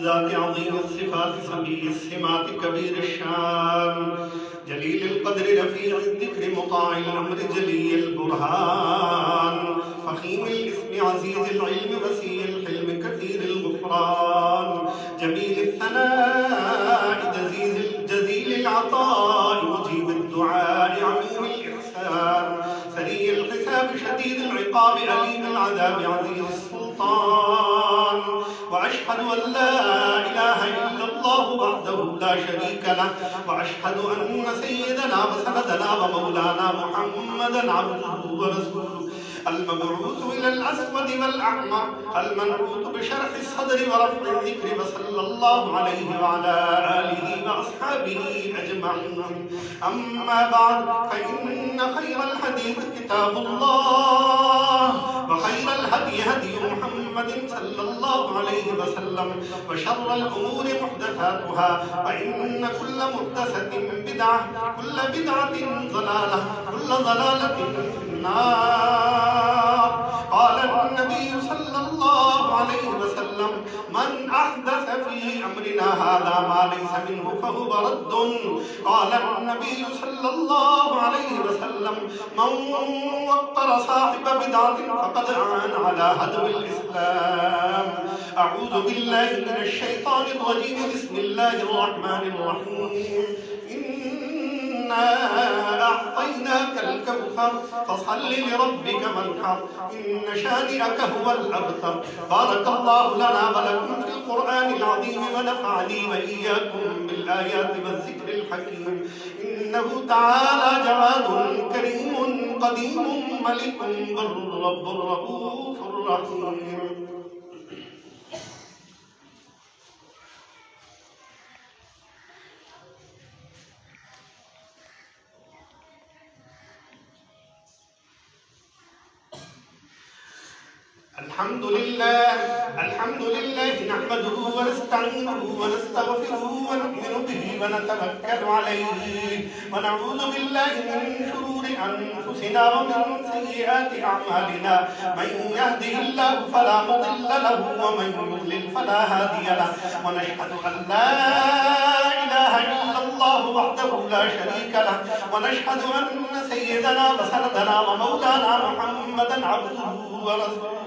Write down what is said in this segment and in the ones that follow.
ذات عظيم الصفات سميع السمات كبير الشان جليل القدر رفيع الذكر مطاع الأمر جلي البرهان فخيم الاسم عزيز العلم وسيع الحلم كثير الغفران جميل الثناء جزيل العطاء مجيب الدعاء عميم الإحسان سريع الحساب شديد العقاب أليم العذاب عزيز السلطان وأشهد أن لا إله إلا الله وحده لا شريك له وأشهد أن سيدنا وسندنا ومولانا محمدا عبده ورسوله المبعوث إلى الأسود والأحمر المنعوت بشرح الصدر ورفع الذكر وصلى الله عليه وعلى آله وأصحابه أجمعين أما بعد فإن خير الحديث كتاب الله وخير الهدي هدي محمد صلى الله عليه وسلم وشر الأمور محدثاتها فإن كل محدثة بدعة كل بدعة ضلالة كل ضلالة في النار قال النبي صلى الله عليه وسلم من أحدث في أمرنا هذا ما ليس منه فهو رد قال النبي صلى الله عليه وسلم من وقر صاحب بدعة فقد أعان على هدم الإسلام أعوذ بالله من الشيطان الرجيم بسم الله الرحمن الرحيم إنا أعطيناك الكوثر فصل لربك وانحر إن شانئك هو الأبتر بارك الله لنا ولكم في القرآن العظيم ونفعني وإياكم بالآيات والذكر الحكيم إنه تعالى جواد كريم قديم ملك بر رب رؤوف رحيم الحمد لله نحمده ونستعينه ونستغفره ونؤمن به ونتوكل عليه ونعوذ بالله من شرور أنفسنا ومن سيئات أعمالنا من يهده الله فلا مضل له ومن يضلل فلا هادي له ونشهد أن لا إله إلا الله وحده لا شريك له ونشهد أن سيدنا وسندنا ومولانا محمدا عبده ورسوله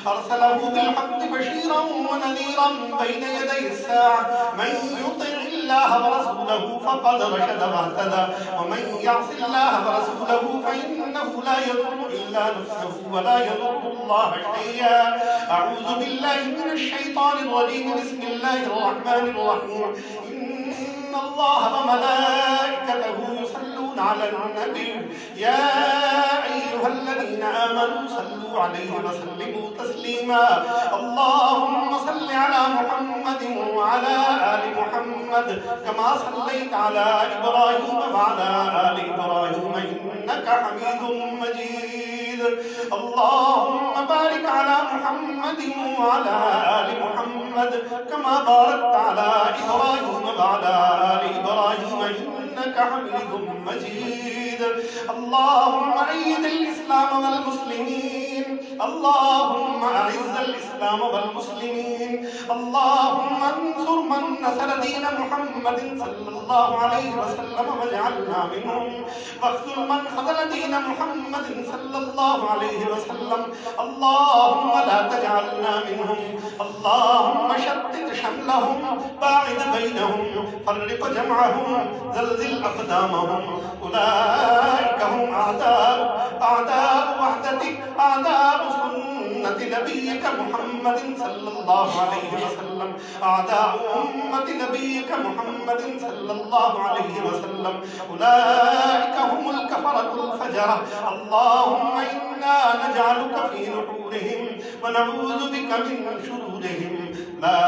أرسله بالحق بشيرا ونذيرا بين يدي الساعة من يطع الله ورسوله فقد رشد واهتدى ومن يعص الله ورسوله فإنه لا يضر إلا نفسه ولا يضر الله شيئا أعوذ بالله من الشيطان الرجيم بسم الله الرحمن الرحيم إن الله وملائكته يصلون على النبي يا أيها الذين آمنوا صلوا عليه وسلموا تسليما اللهم صل على محمد وعلى آل محمد كما صليت على إبراهيم وعلى آل إبراهيم إنك حميد مجيد اللهم بارك على محمد وعلى آل محمد كما باركت على إبراهيم وعلى آل إبراهيم إنك حميد مجيد اللهم أيد الإسلام والمسلمين اللهم أعز الإسلام والمسلمين اللهم انصر من نصر دين محمد صلى الله عليه وسلم واجعلنا منهم واخذل من خذل دين محمد صلى الله عليه وسلم اللهم لا تجعلنا منهم اللهم شتت شملهم باعد بينهم فرق جمعهم زلزل أقدامهم أولئك هم أعداء وحدتك أعداء سنة نبيك محمد صلى الله عليه وسلم أعداء أمة نبيك محمد صلى الله عليه وسلم أولئك هم الكفرة الفجرة اللهم إنا نجعلك في نحورهم ونعوذ بك من شرورهم لا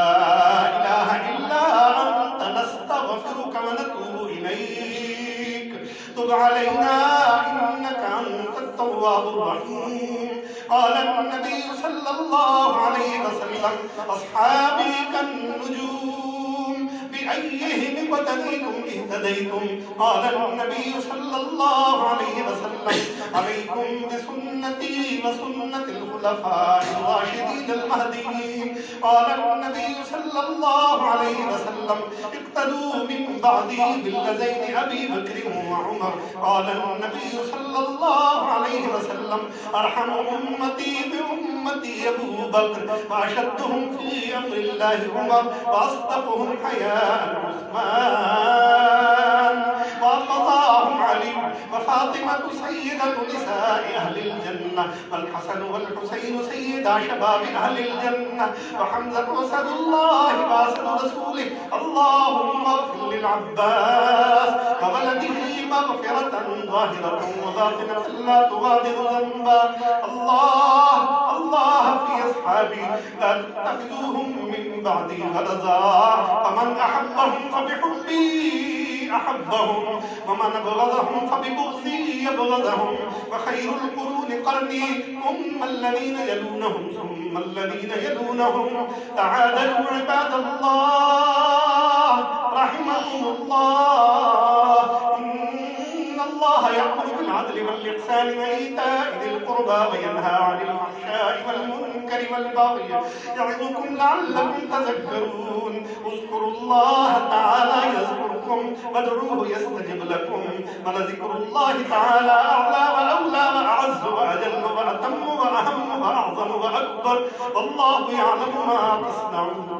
إله إلا أنت نستغفرك ونتوب إليك تب علينا إنك أنت التواب الرحيم قال النبي صلى الله عليه وسلم أصحابي كالنجوم بأي بأيهم اقتديتم اهتديتم؟ قال النبي صلى الله عليه وسلم: عليكم بسنتي وسنة الخلفاء الراشدين المهديين. قال النبي صلى الله عليه وسلم: اقتدوا من بعدي بالذين أبي بكر وعمر. قال النبي صلى الله عليه وسلم: أرحم أمتي بأمتي أبو بكر، وأشدهم في أمر الله عمر، وأصدقهم حياء عثمان، وأقضاهم علي، وفاطمة سيدة نساء أهل الجنة، والحسن والحسين سيدا شباب أهل الجنة، وحمزة أسد الله وأسد رسوله. اللهم اغفر للعباس وولده مغفرة ظاهرة وباطنة لا تغادر ذنبا. الله في أصحابي لا تتخذوهم من بعدي غرضا، فمن أحبهم فبحبي أحبهم، ومن أبغضهم فببغضي يبغضهم. وخير القرون قرني، ثم الذين يلونهم، ثم الذين يلونهم. تعالوا عباد الله رحمكم الله. إن الله يأمر بالعدل والإحسان وإيتاء ذي القربى وينهى عن الفحشاء والمنكر والبغي يعظكم لعلكم تذكرون. اذكروا الله تعالى يذكركم وادعوه يستجب لكم، ولذكر الله تعالى أعلى وأولى وأعز وأجل وأتم وأهم وأعظم وأكبر، والله يعلم ما تصنعون.